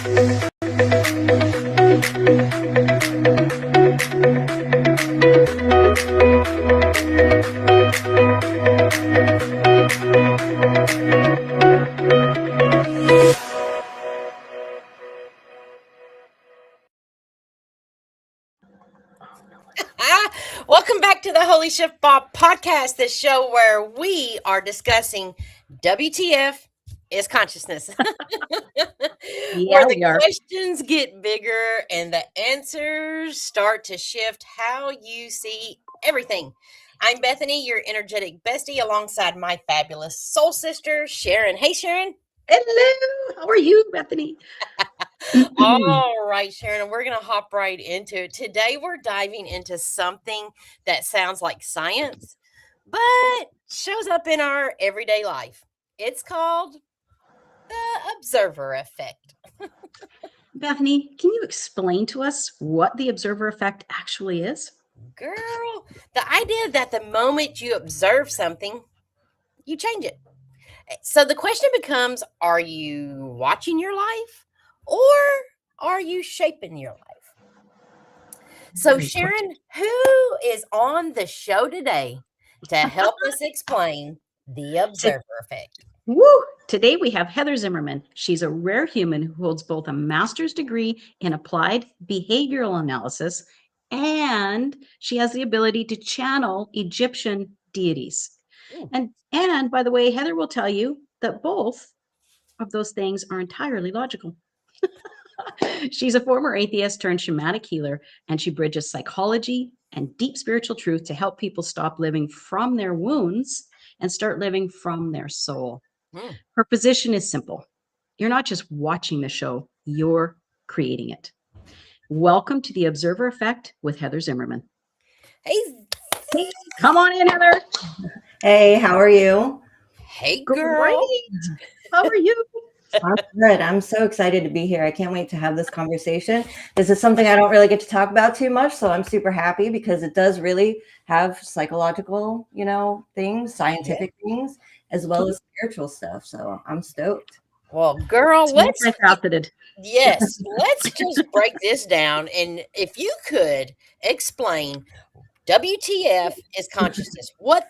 Welcome back to the Holy Shiftballs podcast, the show where we are discussing WTF is consciousness. Where the questions get bigger and the answers start to shift how you see everything. I'm Bethany, your energetic bestie, alongside my fabulous soul sister, Sharon. Hey, Sharon. Hello. How are you, Bethany? All right, Sharon, we're going to hop right into it. Today, we're diving into something that sounds like science, but shows up in our everyday life. It's called the observer effect. Bethany, can you explain to us what the observer effect actually is? Girl, the idea that the moment you observe something, you change it. So the question becomes, are you watching your life or are you shaping your life? So, Sharon, who is on the show today to help us explain the observer effect? Woo! Today we have Heather Zimmerman. She's a rare human who holds both a master's degree in applied behavioral analysis, and she has the ability to channel Egyptian deities. And by the way, Heather will tell you that both of those things are entirely logical. She's a former atheist turned shamanic healer, and she bridges psychology and deep spiritual truth to help people stop living from their wounds and start living from their soul. Her position is simple. You're not just watching the show, you're creating it. Welcome to the Observer Effect with Heather Zimmerman. Hey, come on in, Heather. Hey, how are you? Hey, girl. Great. How are you? I'm good. I'm so excited to be here. I can't wait to have this conversation. This is something I don't really get to talk about too much, so I'm super happy because it does really have psychological, things, scientific things, as well as spiritual stuff. So I'm stoked. Well, girl, let's Yes, let's just break this down. And if you could explain WTF is consciousness. What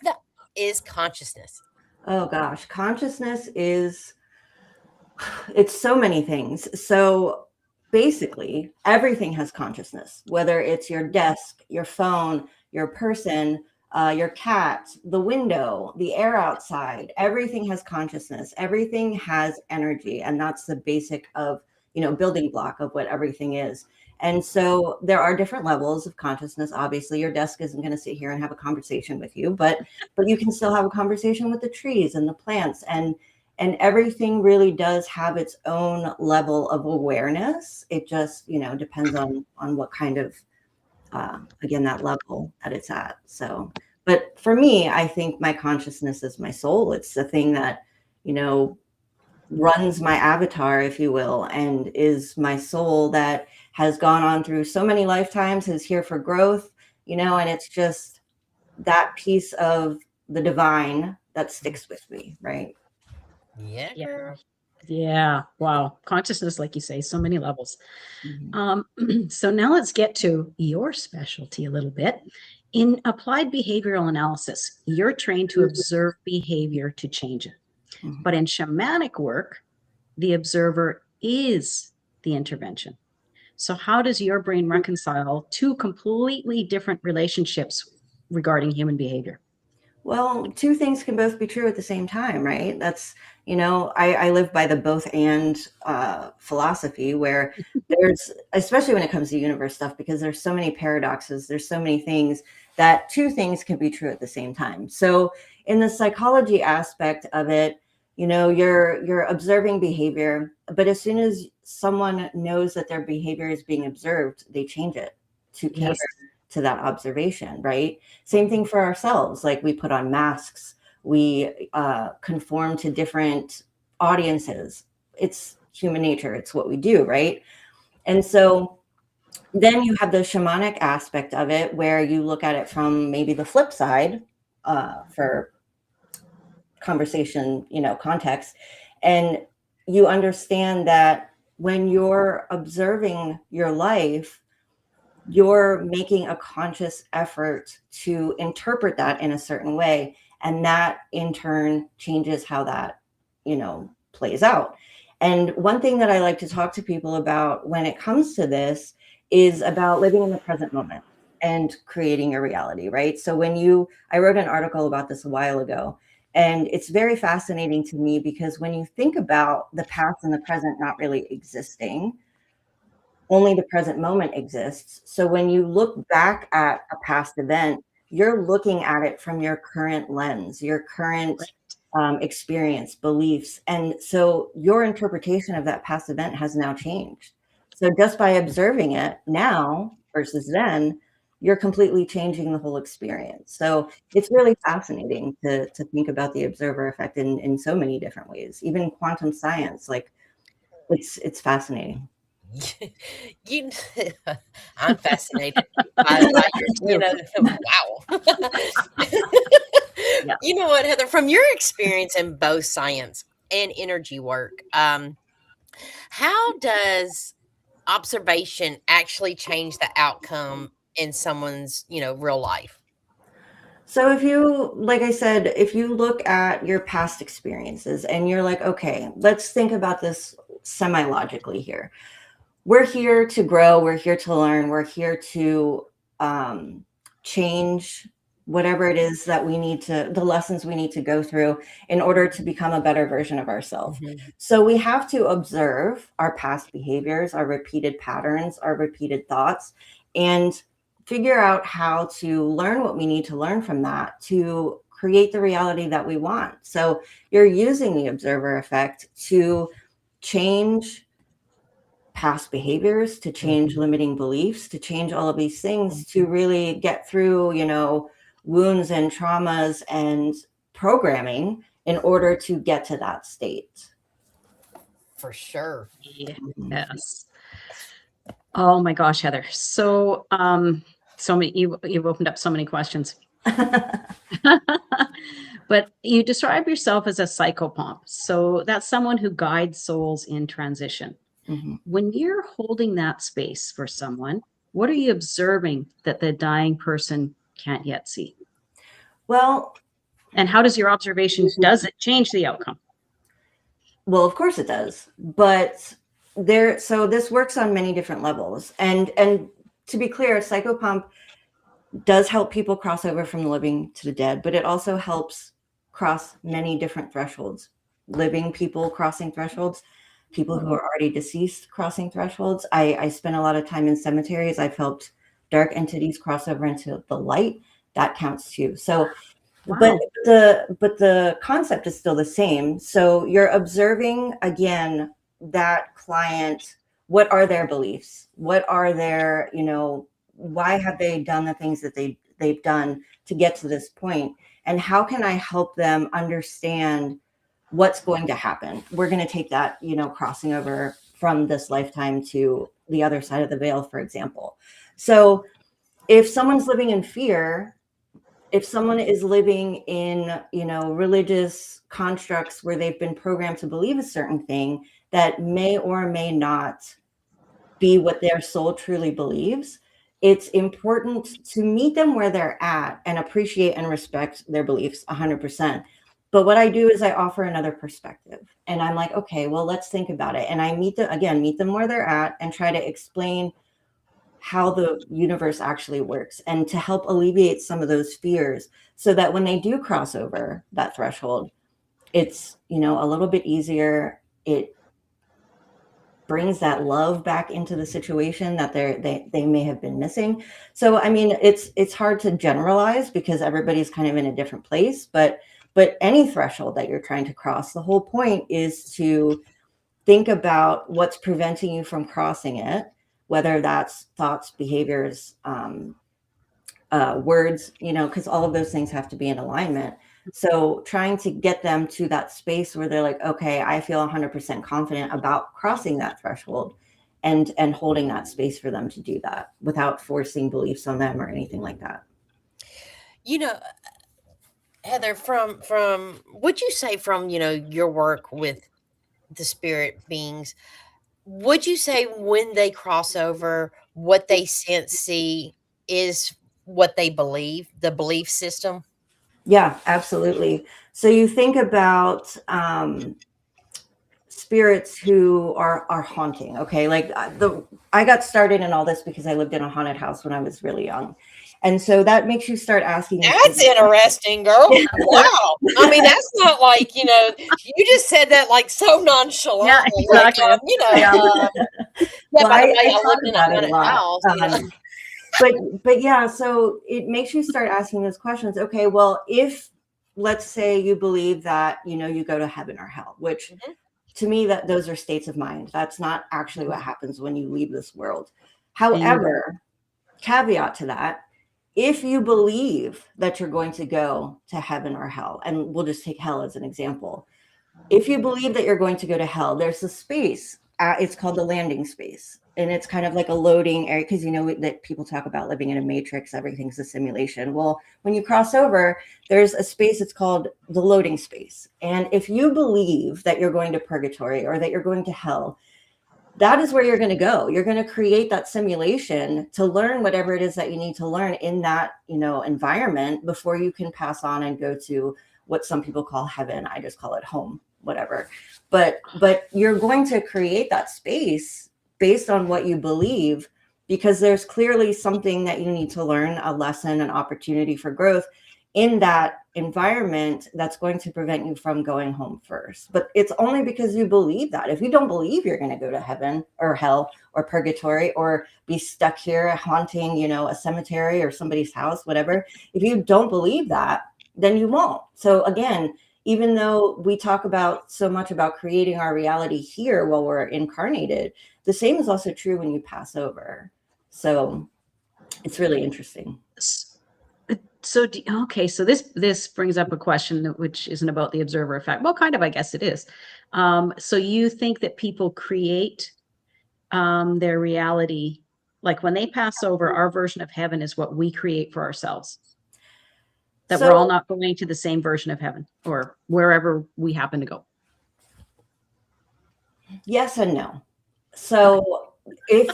is consciousness? Oh gosh, consciousness is it's so many things. So basically, everything has consciousness, whether it's your desk, your phone, your person, your cat, the window, the air outside, everything has consciousness. Everything has energy. And that's the basic of, building block of what everything is. And so there are different levels of consciousness. Obviously, your desk isn't going to sit here and have a conversation with you, but you can still have a conversation with the trees and the plants, and everything really does have its own level of awareness. It just, depends on what kind of, again, that level that it's at. So, but for me, I think my consciousness is my soul. It's the thing that, runs my avatar, if you will, and is my soul that has gone on through so many lifetimes, is here for growth, and it's just that piece of the divine that sticks with me, right? Yeah. Wow. Consciousness, like you say, so many levels. So now let's get to your specialty a little bit. In applied behavioral analysis, you're trained to observe behavior to change it. But in shamanic work, the observer is the intervention. So how does your brain reconcile two completely different relationships regarding human behavior? Well, two things can both be true at the same time, right? That's, I live by the both and philosophy, where there's, especially when it comes to universe stuff, because there's so many paradoxes, there's so many things that two things can be true at the same time. So in the psychology aspect of it, you're observing behavior, but as soon as someone knows that their behavior is being observed, they change it to cater to that observation, right? Same thing for ourselves. Like, we put on masks, we conform to different audiences. It's human nature. It's what we do, right? And so then you have the shamanic aspect of it, where you look at it from maybe the flip side, for conversation, context, and you understand that when you're observing your life, you're making a conscious effort to interpret that in a certain way. And that in turn changes how that, plays out. And one thing that I like to talk to people about when it comes to this is about living in the present moment and creating your reality, right? So I wrote an article about this a while ago, and it's very fascinating to me because when you think about the past and the present not really existing, only the present moment exists. So when you look back at a past event, you're looking at it from your current lens, your current experience, beliefs. And so your interpretation of that past event has now changed. So just by observing it now versus then, you're completely changing the whole experience. So it's really fascinating to think about the observer effect in so many different ways. Even quantum science, like it's fascinating. You, I'm fascinated by your, wow. Yeah. You know what, Heather, from your experience in both science and energy work, how does observation actually change the outcome in someone's, real life? So like I said, if you look at your past experiences and you're like, okay, let's think about this semi-logically here. We're here to grow, we're here to learn, we're here to change whatever it is that the lessons we need to go through in order to become a better version of ourselves. Mm-hmm. So we have to observe our past behaviors, our repeated patterns, our repeated thoughts, and figure out how to learn what we need to learn from that to create the reality that we want. So you're using the observer effect to change past behaviors, to change limiting beliefs, to change all of these things, to really get through, wounds and traumas and programming in order to get to that state. For sure. Yes. Oh my gosh, Heather. So many, you've opened up so many questions. But you describe yourself as a psychopomp. So that's someone who guides souls in transition. Mm-hmm. When you're holding that space for someone, what are you observing that the dying person can't yet see? Well, and how does your observation, does it change the outcome? Well, of course it does. But so this works on many different levels. And to be clear, psychopomp does help people cross over from the living to the dead, but it also helps cross many different thresholds. Living people crossing thresholds, people who are already deceased crossing thresholds. I spent a lot of time in cemeteries. I've helped dark entities cross over into the light. That counts too. So, Wow. but the concept is still the same. So you're observing again that client. What are their beliefs? What are their, why have they done the things that they've done to get to this point? And how can I help them understand what's going to happen? We're going to take that, crossing over from this lifetime to the other side of the veil, for example. So if someone's living in fear, if someone is living in, religious constructs where they've been programmed to believe a certain thing that may or may not be what their soul truly believes, it's important to meet them where they're at and appreciate and respect their beliefs 100%. But what I do is I offer another perspective, and I'm like, okay, well, let's think about it. And I meet them where they're at and try to explain how the universe actually works and to help alleviate some of those fears so that when they do cross over that threshold, it's, a little bit easier. It brings that love back into the situation that they may have been missing. So, I mean, it's hard to generalize because everybody's kind of in a different place, but any threshold that you're trying to cross, the whole point is to think about what's preventing you from crossing it, whether that's thoughts, behaviors, words, because all of those things have to be in alignment. So trying to get them to that space where they're like, okay, I feel 100% confident about crossing that threshold, and holding that space for them to do that without forcing beliefs on them or anything like that. Heather, from would you say from, your work with the spirit beings, would you say when they cross over, what they sense, see is what they believe, the belief system? Yeah, absolutely. So you think about spirits who are haunting. Okay, like I got started in all this because I lived in a haunted house when I was really young, and so that makes you start asking. That's interesting, girl. Wow. I mean, that's not like, you just said that like so nonchalant. Yeah, exactly. Like, Well, by the way, I I talk lived in a about it a haunted lot. house. But yeah, so it makes you start asking those questions. Okay, well, if let's say you believe that you go to heaven or hell, which to me that those are states of mind. That's not actually what happens when you leave this world. However, caveat to that, if you believe that you're going to go to heaven or hell, and we'll just take hell as an example. If you believe that you're going to go to hell, there's a space. It's called the landing space. And it's kind of like a loading area because that people talk about living in a matrix, everything's a simulation. Well, when you cross over, there's a space, it's called the loading space. And if you believe that you're going to purgatory or that you're going to hell, that is where you're going to go. You're going to create that simulation to learn whatever it is that you need to learn in that, environment before you can pass on and go to what some people call heaven. I just call it home, whatever. But you're going to create that space based on what you believe, because there's clearly something that you need to learn, a lesson, an opportunity for growth in that environment that's going to prevent you from going home first. But it's only because you believe that. If you don't believe you're going to go to heaven or hell or purgatory or be stuck here haunting, a cemetery or somebody's house, whatever, if you don't believe that, then you won't. So again, even though we talk about so much about creating our reality here while we're incarnated, the same is also true when you pass over. So it's really interesting. So this brings up a question which isn't about the observer effect. Well, kind of, I guess it is. So you think that people create their reality, like when they pass over, our version of heaven is what we create for ourselves. That we're all not going to the same version of heaven or wherever we happen to go. Yes and no. So if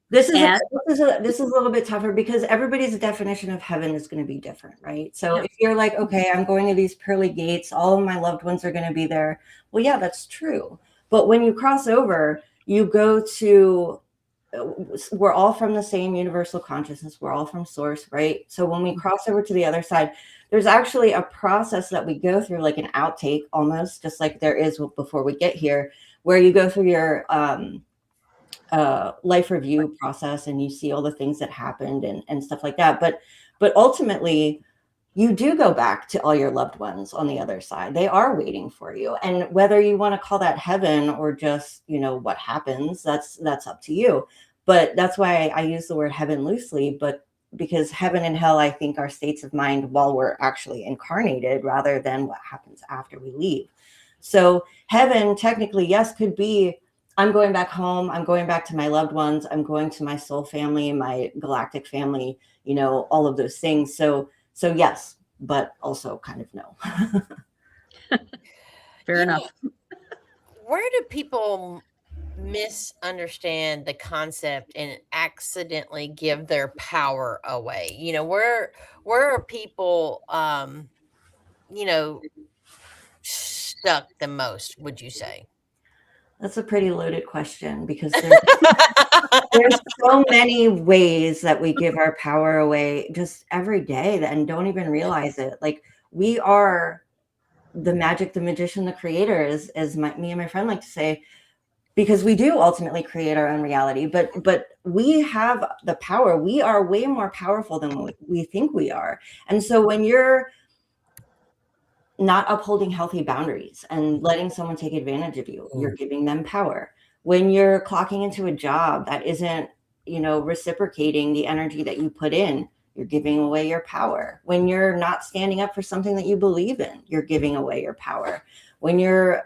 this is a little bit tougher because everybody's definition of heaven is going to be different, right? So if you're like, okay, I'm going to these pearly gates, all of my loved ones are going to be there. Well, yeah, that's true. But when you cross over, you go to, we're all from the same universal consciousness. We're all from source, right? So when we cross over to the other side, there's actually a process that we go through, like an outtake almost, just like there is before we get here, where you go through your life review process and you see all the things that happened and stuff like that. But ultimately, you do go back to all your loved ones on the other side. They are waiting for you. And whether you want to call that heaven or just, what happens, that's up to you. But that's why I use the word heaven loosely, but because heaven and hell, I think, are states of mind while we're actually incarnated rather than what happens after we leave. So heaven technically, yes, could be, I'm going back home. I'm going back to my loved ones. I'm going to my soul family, my galactic family, all of those things. So yes, but also kind of no. Fair enough. Where do people misunderstand the concept and accidentally give their power away? Where are people, stuck the most, would you say? That's a pretty loaded question because there's so many ways that we give our power away just every day and don't even realize it. Like we are the magic, the magician, the creator, as me and my friend like to say, because we do ultimately create our own reality. But we have the power. We are way more powerful than we think we are. And so when you're not upholding healthy boundaries and letting someone take advantage of you, you're giving them power. When you're clocking into a job that isn't, reciprocating the energy that you put in, you're giving away your power. When you're not standing up for something that you believe in, you're giving away your power. When you're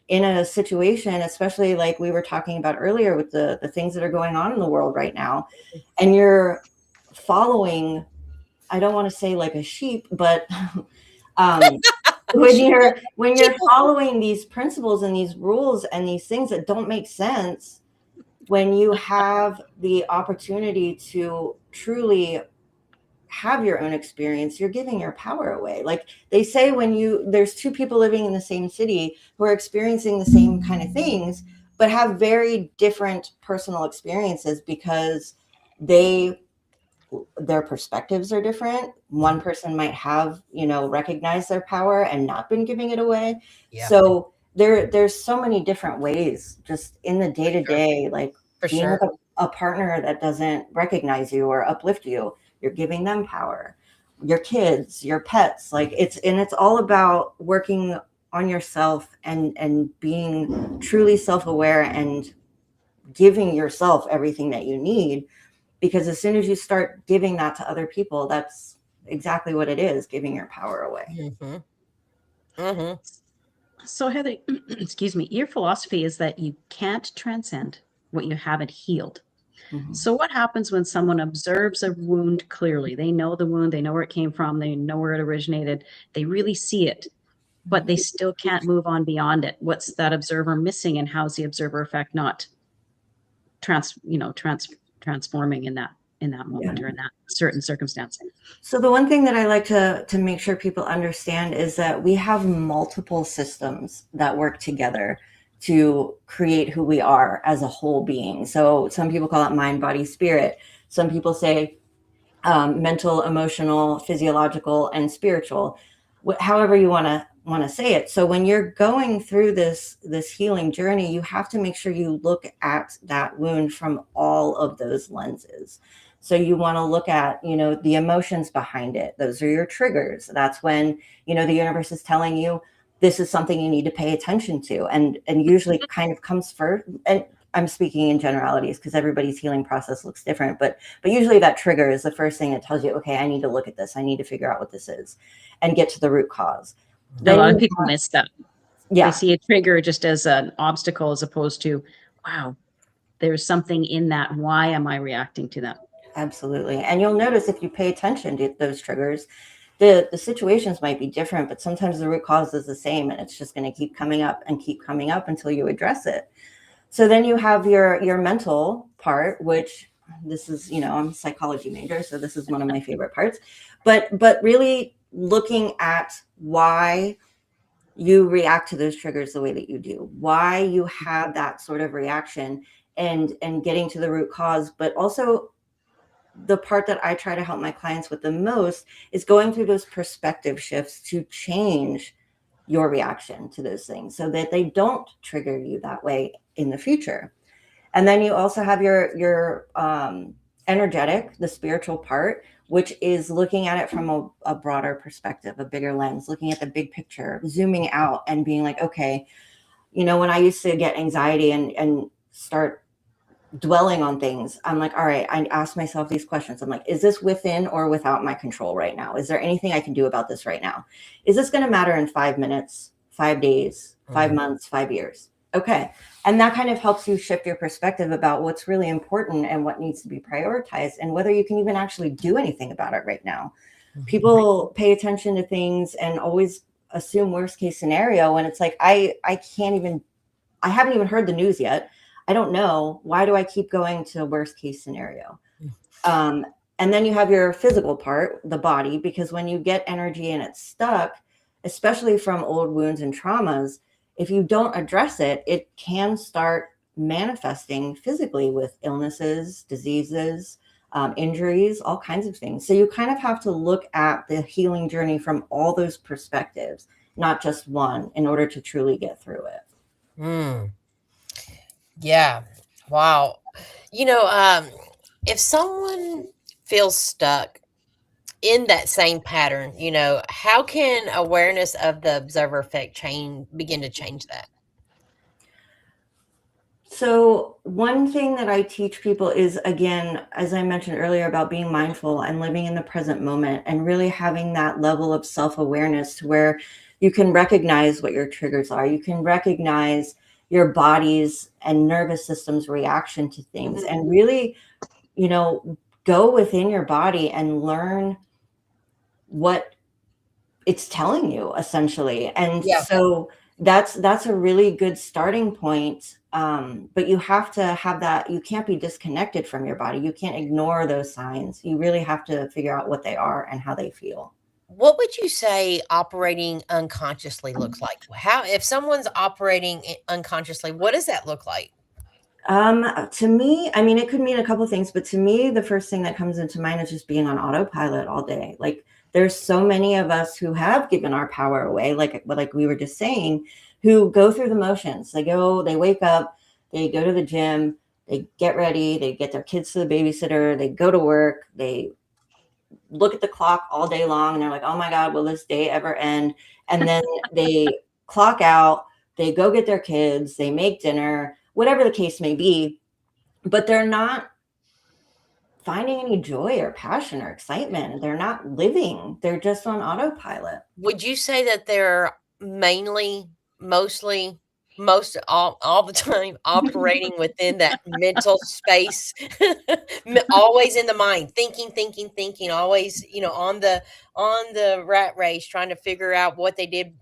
in a situation, especially like we were talking about earlier with the things that are going on in the world right now, and you're following, I don't want to say like a sheep, but when you're following these principles and these rules and these things that don't make sense, when you have the opportunity to truly have your own experience, you're giving your power away. Like they say, there's two people living in the same city who are experiencing the same kind of things, but have very different personal experiences because their perspectives are different. One person might have, recognized their power and not been giving it away. Yeah. So there's so many different ways just in the day-to-day, like being with a partner that doesn't recognize you or uplift you, you're giving them power. Your kids, your pets, like it's all about working on yourself and being truly self-aware and giving yourself everything that you need. Because as soon as you start giving that to other people, that's exactly what it is, giving your power away. Mm-hmm. Mm-hmm. So Heather, excuse me, your philosophy is that you can't transcend what you haven't healed. Mm-hmm. So what happens when someone observes a wound clearly? They know the wound, they know where it came from, they know where it originated, they really see it, but they still can't move on beyond it. What's that observer missing, and how's the observer effect not transforming in that moment or in that certain circumstance? So the one thing that I like to make sure people understand is that we have multiple systems that work together to create who we are as a whole being. So some people call it mind, body, spirit. Some people say mental, emotional, physiological, and spiritual, however you want to say it. So when you're going through this healing journey, you have to make sure you look at that wound from all of those lenses. So you want to look at, the emotions behind it. Those are your triggers. That's when, the universe is telling you this is something you need to pay attention to, and usually kind of comes first. And I'm speaking in generalities because everybody's healing process looks different, but usually that trigger is the first thing that tells you, okay, I need to look at this. I need to figure out what this is and get to the root cause. A lot of people miss that. Yeah. They see a trigger just as an obstacle as opposed to, wow, there's something in that. Why am I reacting to that? Absolutely. And you'll notice if you pay attention to those triggers, the situations might be different, but sometimes the root cause is the same, and it's just going to keep coming up until you address it. So then you have your mental part, which this is, I'm a psychology major, so this is one of my favorite parts, but really looking at why you react to those triggers the way that you do, why you have that sort of reaction, and getting to the root cause. But also the part that I try to help my clients with the most is going through those perspective shifts to change your reaction to those things so that they don't trigger you that way in the future. And then you also have your energetic, the spiritual part, which is looking at it from a broader perspective, a bigger lens, looking at the big picture, zooming out and being like, okay, when I used to get anxiety and start dwelling on things, I'm like, all right, I ask myself these questions. I'm like, is this within or without my control right now? Is there anything I can do about this right now? Is this going to matter in 5 minutes, 5 days, 5 months, 5 years? Okay. And that kind of helps you shift your perspective about what's really important and what needs to be prioritized and whether you can even actually do anything about it right now. People pay attention to things and always assume worst case scenario. And it's like, I haven't even heard the news yet. I don't know. Why do I keep going to worst case scenario? And then you have your physical part, the body, because when you get energy and it's stuck, especially from old wounds and traumas, if you don't address it, it can start manifesting physically with illnesses, diseases, injuries, all kinds of things. So you kind of have to look at the healing journey from all those perspectives, not just one, in order to truly get through it. Yeah. Wow. If someone feels stuck in that same pattern, how can awareness of the observer effect begin to change that? So one thing that I teach people is, again, as I mentioned earlier, about being mindful and living in the present moment and really having that level of self-awareness to where you can recognize what your triggers are. You can recognize your body's and nervous system's reaction to things and really, go within your body and learn what it's telling you essentially. And Yeah. so that's a really good starting point. But you have to have that, you can't be disconnected from your body. You can't ignore those signs. You really have to figure out what they are and how they feel. What would you say operating unconsciously looks like? How, if someone's operating unconsciously, what does that look like? To me, I mean, it could mean a couple of things, but to me, the first thing that comes into mind is just being on autopilot all day. Like there's so many of us who have given our power away, like we were just saying, who go through the motions. They wake up, they go to the gym, they get ready, they get their kids to the babysitter, they go to work, they look at the clock all day long, and they're like, oh my God, will this day ever end? And then they clock out, they go get their kids, they make dinner, whatever the case may be, but they're not finding any joy or passion or excitement. They're not living. They're just on autopilot. Would you say that they're mostly, most all the time operating within that mental space, always in the mind, thinking, always, on the rat race, trying to figure out what they did,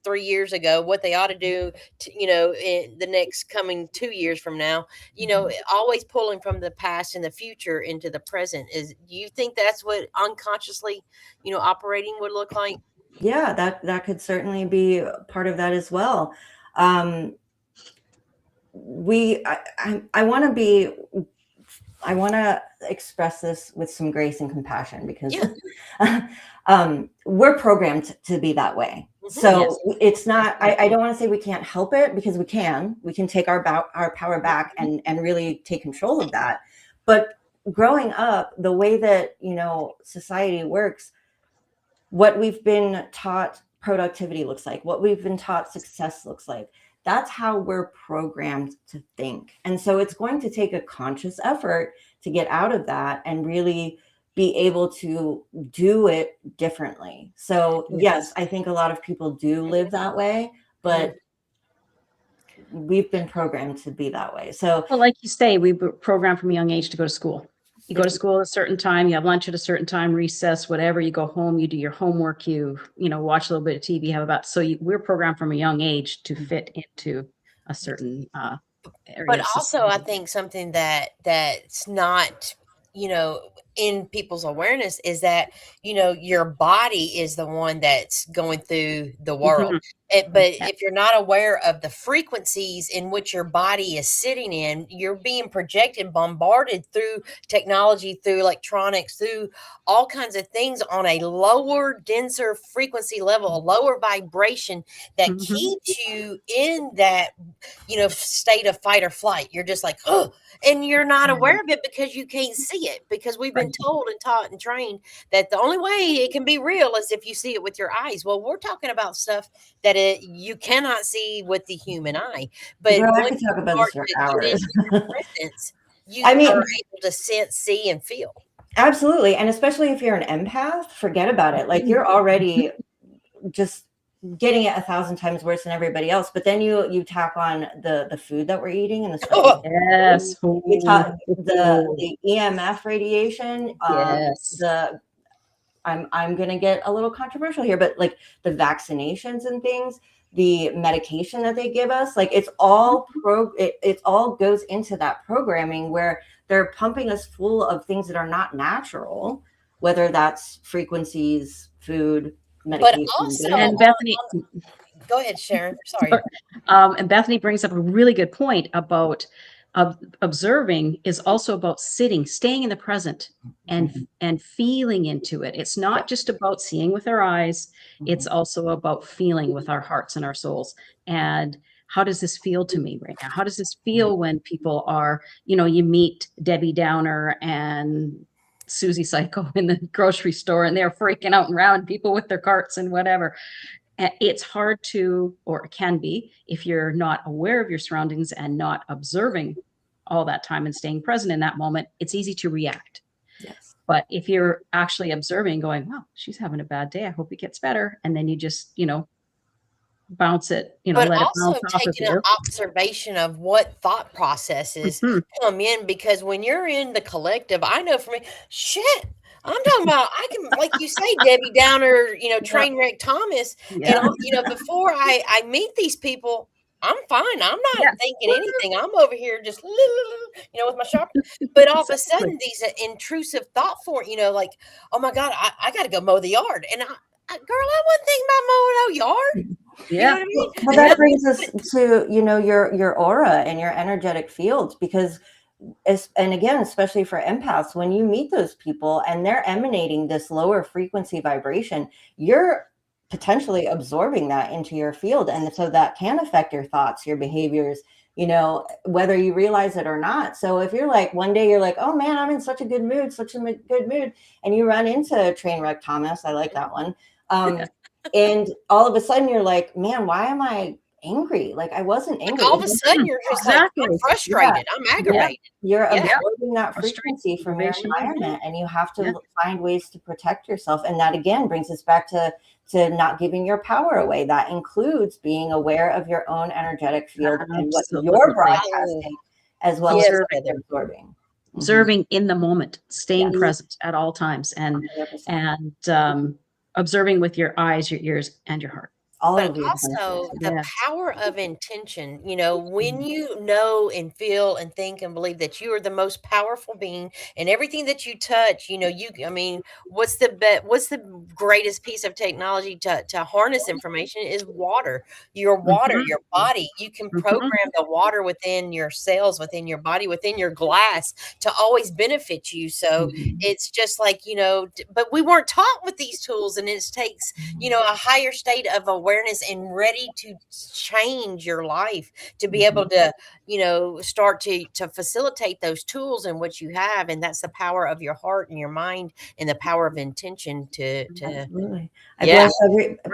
3 years ago, what they ought to do, in the next coming 2 years from now, always pulling from the past and the future into the present. Do you think that's what unconsciously, operating would look like? Yeah, that could certainly be part of that as well. I want to express this with some grace and compassion, because we're programmed to be that way. So it's not, I don't want to say we can't help it, because we can take our power back and really take control of that. But growing up, the way that, society works, what we've been taught productivity looks like, what we've been taught success looks like, that's how we're programmed to think. And so it's going to take a conscious effort to get out of that and really be able to do it differently. So yes, I think a lot of people do live that way, but we've been programmed to be that way. So, well, like you say, we were programmed from a young age to go to school. You go to school at a certain time, you have lunch at a certain time, recess, whatever, you go home, you do your homework, you watch a little bit of TV, we're programmed from a young age to fit into a certain area. But also, I think something that's not, in people's awareness is that, your body is the one that's going through the world. But if you're not aware of the frequencies in which your body is sitting in, you're being projected, bombarded through technology, through electronics, through all kinds of things on a lower, denser frequency level, a lower vibration that keeps you in that, state of fight or flight. You're just like, oh, and you're not aware of it because you can't see it, because we've been told and taught and trained that the only way it can be real is if you see it with your eyes. Well, we're talking about stuff that you cannot see with the human eye. But I could talk about this for hours. You are able to sense, see, and feel. Absolutely. And especially if you're an empath, forget about it. Like you're already just getting it 1,000 times worse than everybody else. But then you tap on the food that we're eating and the stuff. You talk the EMF radiation. I'm going to get a little controversial here, but like the vaccinations and things, the medication that they give us, like it's all it all goes into that programming where they're pumping us full of things that are not natural, whether that's frequencies, food, medication. But also, and Bethany, go ahead, Sharon. Sorry. And Bethany brings up a really good point about observing is also about staying in the present and feeling into it. It's not just about seeing with our eyes. It's also about feeling with our hearts and our souls. And how does this feel to me right now? How does this feel when people are, you meet Debbie Downer and Susie Psycho in the grocery store and they're freaking out around people with their carts and whatever. It's hard to, or it can be, if you're not aware of your surroundings and not observing all that time and staying present in that moment, it's easy to react. Yes. But if you're actually observing, going, wow, she's having a bad day, I hope it gets better. And then you just, bounce it, but let also it bounce taking an observation of what thought processes come in, because when you're in the collective, I know for me, shit, I'm talking about, I can, like you say, Debbie Downer, train wreck Thomas. Yeah. And, before I meet these people, I'm fine. I'm not Yeah. thinking anything. I'm over here just, with my shop. But all of a Exactly. sudden, these intrusive thought form, like, oh my God, I got to go mow the yard. And girl, I wasn't thinking about mowing no yard. Yeah. You know what I mean? Well, that brings us to, your aura and your energetic fields, because and again, especially for empaths, when you meet those people and they're emanating this lower frequency vibration, you're potentially absorbing that into your field. And so that can affect your thoughts, your behaviors, whether you realize it or not. So if you're like, one day you're like, oh man, I'm in such a good mood, and you run into train wreck Thomas, I like that one. And all of a sudden you're like, man, why am I angry? Like, I wasn't angry. All of a sudden you're just Exactly. like, I'm frustrated. I'm aggravated. You're absorbing that frequency from your Vibration. environment, and you have to find ways to protect yourself. And that again brings us back to not giving your power away. That includes being aware of your own energetic field and what you're broadcasting, as well as what you're absorbing. Observing in the moment, staying present at all times, and 100%. observing with your eyes, your ears, and your heart. But also the power of intention, when you know and feel and think and believe that you are the most powerful being, and everything that you touch, what's the greatest piece of technology to harness information is water. Your water, your body. You can program the water within your cells, within your body, within your glass to always benefit you. So it's just like, but we weren't taught with these tools, and it takes, a higher state of awareness and ready to change your life to be able to, start to facilitate those tools in which you have. And that's the power of your heart and your mind, and the power of intention to absolutely. I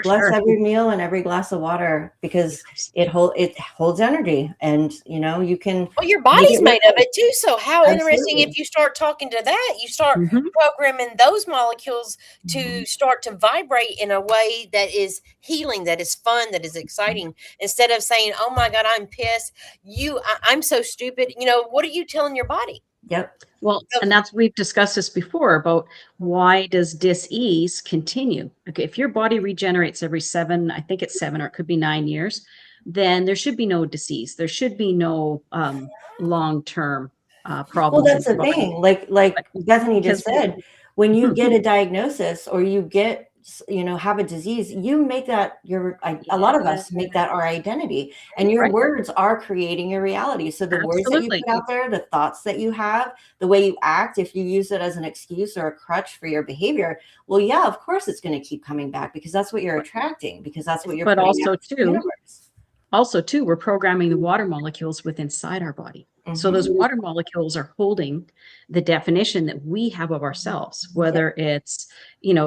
bless every meal and every glass of water, because it holds energy, and you can. Well, your body's made of it too. So how interesting if you start talking to that, you start programming those molecules to start to vibrate in a way that is healing, that is fun, that is exciting. Instead of saying, oh my God, I'm pissed. I'm so stupid. What are you telling your body? Yep. Well, and we've discussed this before about why does dis-ease continue? Okay, if your body regenerates every 7, I think it's 7, or it could be 9 years, then there should be no disease. There should be no long-term problems. Well, that's the thing. Like Bethany just said, when you get a diagnosis or you get, have a disease, you make that a lot of us make that our identity, and your words are creating your reality. So the words that you put out there, the thoughts that you have, the way you act, if you use it as an excuse or a crutch for your behavior, well, yeah, of course it's going to keep coming back, because that's what you're attracting, because that's what you're putting out into the universe. Also, too, we're programming the water molecules within inside our body. So those water molecules are holding the definition that we have of ourselves, whether it's,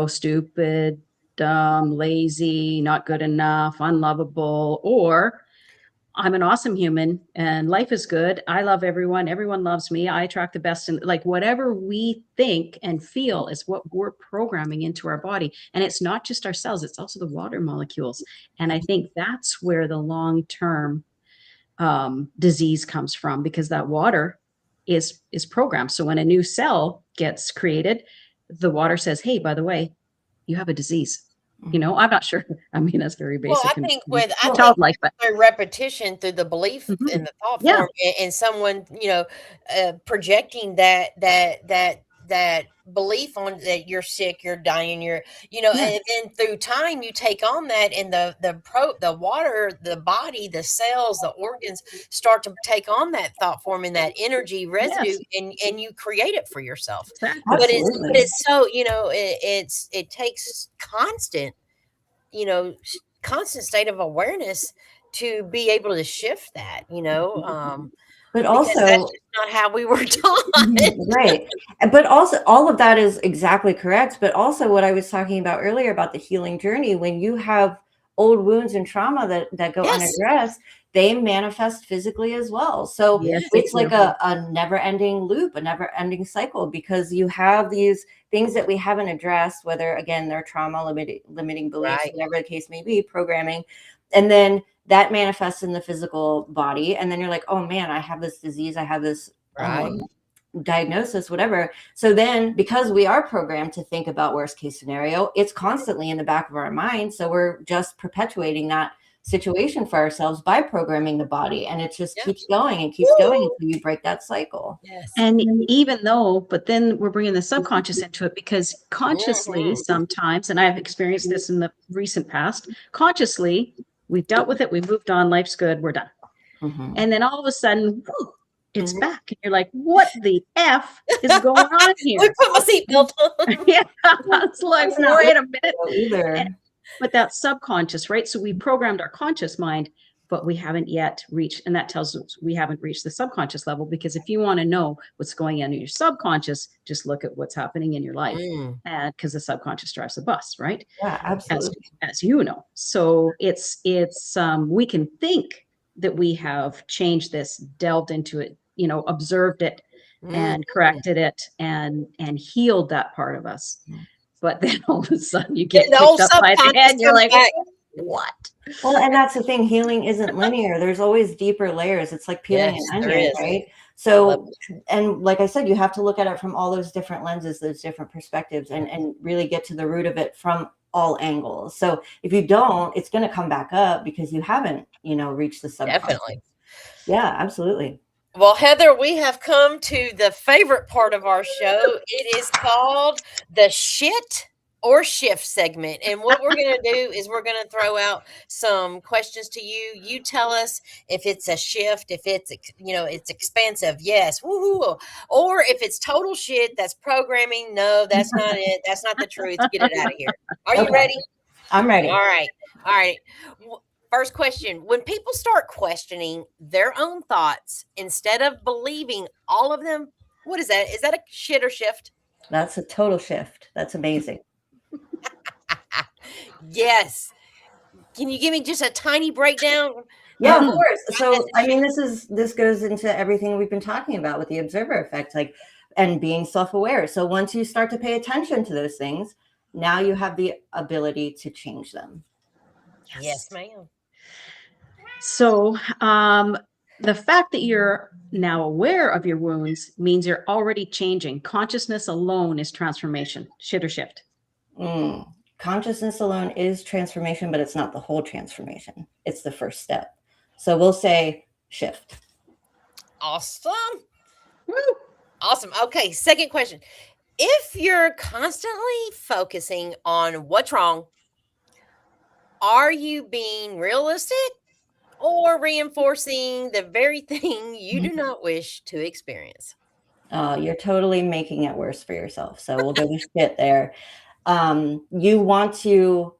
stupid, dumb, lazy, not good enough, unlovable, or I'm an awesome human and life is good. I love everyone. Everyone loves me. I attract the best. And like whatever we think and feel is what we're programming into our body. And it's not just our cells, it's also the water molecules. And I think that's where the long-term disease comes from, because that water is programmed. So when a new cell gets created, the water says, hey, by the way, you have a disease. I'm not sure. I mean, that's very basic. Well, I think with repetition through the belief and the thought form, and someone, projecting that belief on that you're sick, you're dying, and then through time you take on that, and the water, the body, the cells, the organs start to take on that thought form and that energy residue, and you create it for yourself. Exactly. But it's so, it takes constant state of awareness to be able to shift that, but also that's just not how we were taught. Right. But also all of that is exactly correct. But also what I was talking about earlier about the healing journey, when you have old wounds and trauma that go unaddressed, they manifest physically as well. So it's like a never-ending loop, a never-ending cycle, because you have these things that we haven't addressed, whether again they're trauma, limiting beliefs, whatever the case may be, programming, and then that manifests in the physical body, and then you're like, oh man, I have this disease, I have this diagnosis, whatever. So then, because we are programmed to think about worst case scenario, it's constantly in the back of our mind. So we're just perpetuating that situation for ourselves by programming the body, and it just keeps going and keeps going until you break that cycle. Yes. And even though, but then we're bringing the subconscious into it, because consciously sometimes, and I've experienced this in the recent past, consciously we've dealt with it, we've moved on, life's good, we're done. And then all of a sudden, whoo, it's back. And you're like, what the F is going on here? I put my seatbelt on. Yeah, it's like, wait a minute. Either. But that's subconscious, right? So we programmed our conscious mind, but we haven't yet reached, and that tells us we haven't reached the subconscious level, because if you want to know what's going on in your subconscious, just look at what's happening in your life. And because the subconscious drives the bus, right? Yeah, absolutely. As you know. So it's we can think that we have changed this, delved into it, observed it and corrected it and healed that part of us. But then all of a sudden you get picked up by the head and you're like, what? Well, and that's the thing. Healing isn't linear. There's always deeper layers. It's like peeling an onion, right? So, and like I said, you have to look at it from all those different lenses, those different perspectives, and really get to the root of it from all angles. So if you don't, it's going to come back up because you haven't, reached the subconscious. Definitely. Yeah, absolutely. Well, Heather, we have come to the favorite part of our show. It is called the shit or shift segment. And what we're going to do is we're going to throw out some questions to you. You tell us if it's a shift, if it's, it's expansive. Yes. Woohoo. Or if it's total shit, that's programming. No, that's not it. That's not the truth. Get it out of here. Are you ready? I'm ready. All right. First question. When people start questioning their own thoughts instead of believing all of them, what is that? Is that a shit or shift? That's a total shift. That's amazing. Yes. Can you give me just a tiny breakdown? Yeah, of course. So, I mean, this goes into everything we've been talking about with the observer effect, and being self-aware. So once you start to pay attention to those things, now you have the ability to change them. Yes, ma'am. So the fact that you're now aware of your wounds means you're already changing. Consciousness alone is transformation. Shit or shift? Consciousness alone is transformation, but it's not the whole transformation. It's the first step. So we'll say shift. Awesome. Woo. Awesome. Okay, second question. If you're constantly focusing on what's wrong, are you being realistic or reinforcing the very thing you do not wish to experience? You're totally making it worse for yourself. So we'll go with shit there. You want to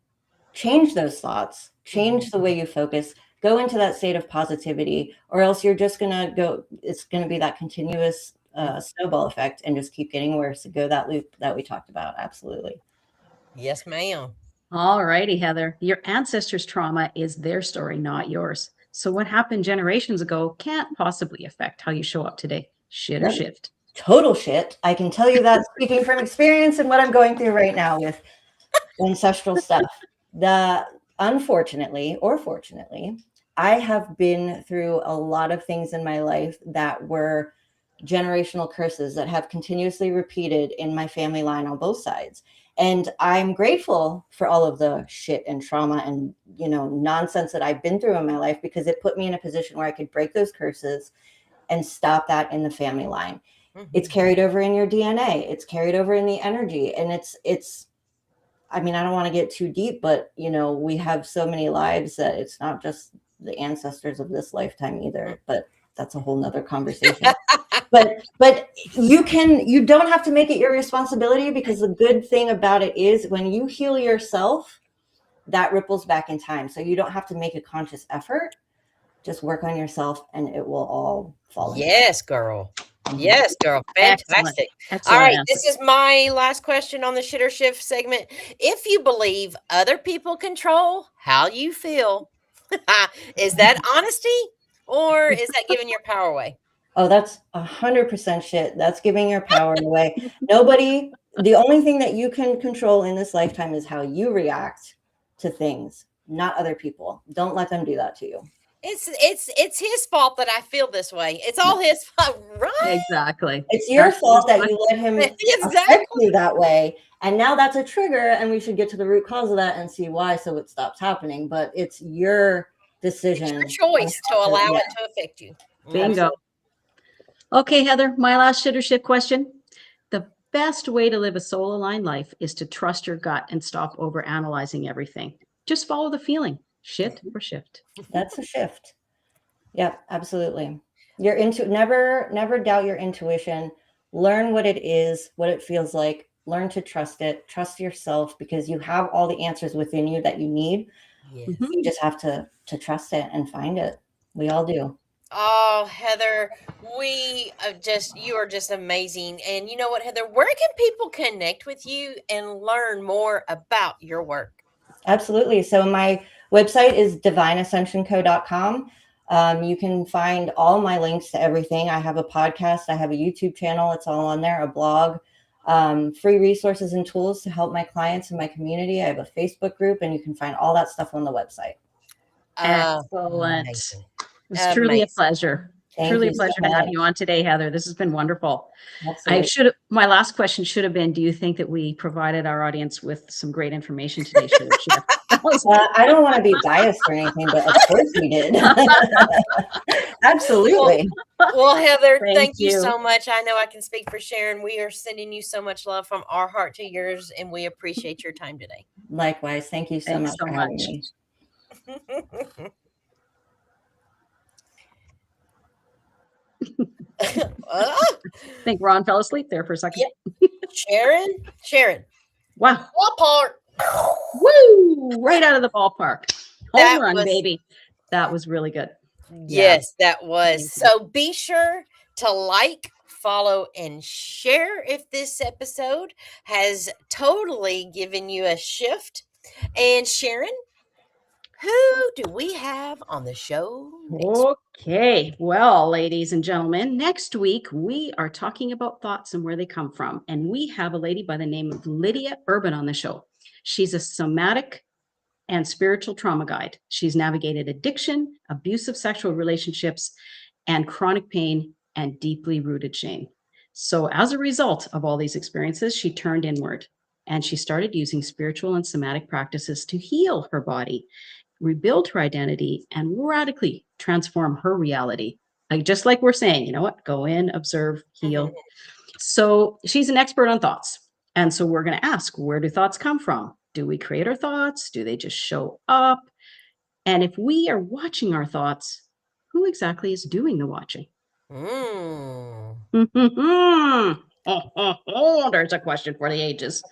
change those thoughts, change the way you focus, go into that state of positivity, or else you're just going to go, it's going to be that continuous snowball effect and just keep getting worse and go that loop that we talked about. Absolutely. Yes, ma'am. All righty, Heather. Your ancestors' trauma is their story, not yours. So what happened generations ago can't possibly affect how you show up today. Shit or shift? Total shit. I can tell you that speaking from experience and what I'm going through right now with ancestral stuff. Unfortunately or fortunately, I have been through a lot of things in my life that were generational curses that have continuously repeated in my family line on both sides. And I'm grateful for all of the shit and trauma and, nonsense that I've been through in my life, because it put me in a position where I could break those curses and stop that in the family line. It's carried over in your DNA. It's carried over in the energy. And I mean, I don't want to get too deep, but, we have so many lives that it's not just the ancestors of this lifetime either, but that's a whole nother conversation. But you don't have to make it your responsibility, because the good thing about it is when you heal yourself, that ripples back in time. So you don't have to make a conscious effort. Just work on yourself and it will all fall in. Yes, girl. Yes, girl. Fantastic. Excellent. All right. This is my last question on the shit or shift segment. If you believe other people control how you feel, is that honesty or is that giving your power away? Oh, that's 100% shit. That's giving your power away. The only thing that you can control in this lifetime is how you react to things, not other people. Don't let them do that to you. It's his fault that I feel this way. It's all his fault, right? Exactly. It's your fault that you let him affect Exactly. you that way. And now that's a trigger, and we should get to the root cause of that and see why, so it stops happening. But it's your decision. It's your choice to allow it to affect you. Bingo. Okay, Heather, my last shit or shift question. The best way to live a soul-aligned life is to trust your gut and stop over-analyzing everything. Just follow the feeling. Shit or shift. That's a shift. Yep, absolutely. Never doubt your intuition. Learn what it is, what it feels like. Learn to trust it. Trust yourself, because you have all the answers within you that you need. Yes. You just have to trust it and find it. We all do. Oh, Heather, you are just amazing. And you know what, Heather, where can people connect with you and learn more about your work? Absolutely. So my website is divineascensionco.com. You can find all my links to everything. I have a podcast. I have a YouTube channel. It's all on there, a blog, free resources and tools to help my clients and my community. I have a Facebook group, and you can find all that stuff on the website. Excellent. Amazing. It's truly a pleasure. Truly a pleasure to have you on today, Heather. This has been wonderful. Absolutely. My last question should have been, do you think that we provided our audience with some great information today? I don't want to be biased or anything, but of course we did. Absolutely. Well, Heather, thank you so much. I know I can speak for Sharon. We are sending you so much love from our heart to yours, and we appreciate your time today. Likewise. Thank you so much for having me. I think Ron fell asleep there for a second. Yep. Sharon. Wow. Ballpark. Woo! Right out of the ballpark. Home run, baby. That was really good. Yes, that was. So be sure to like, follow, and share if this episode has totally given you a shift. And Sharon, who do we have on the show next week? Okay. Well, ladies and gentlemen, next week we are talking about thoughts and where they come from. And we have a lady by the name of Lydia Urban on the show. She's a somatic and spiritual trauma guide. She's navigated addiction, abusive sexual relationships, and chronic pain and deeply rooted shame. So as a result of all these experiences, she turned inward and she started using spiritual and somatic practices to heal her body, rebuild her identity, and radically transform her reality. Like, just like we're saying, you know what? Go in, observe, heal. So she's an expert on thoughts. And so we're going to ask, where do thoughts come from? Do we create our thoughts? Do they just show up? And if we are watching our thoughts, who exactly is doing the watching? There's a question for the ages.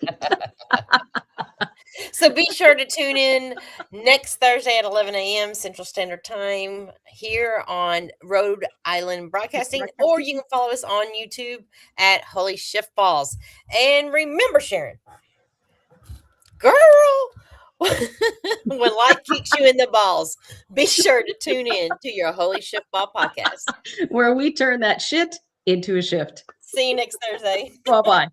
So be sure to tune in next Thursday at 11 a.m. Central Standard Time here on Rhode Island Broadcasting, or you can follow us on YouTube at Holy Shiftballs. And remember, Sharon, girl, when life kicks you in the balls, be sure to tune in to your Holy Shiftball podcast, where we turn that shit into a shift. See you next Thursday. Bye-bye.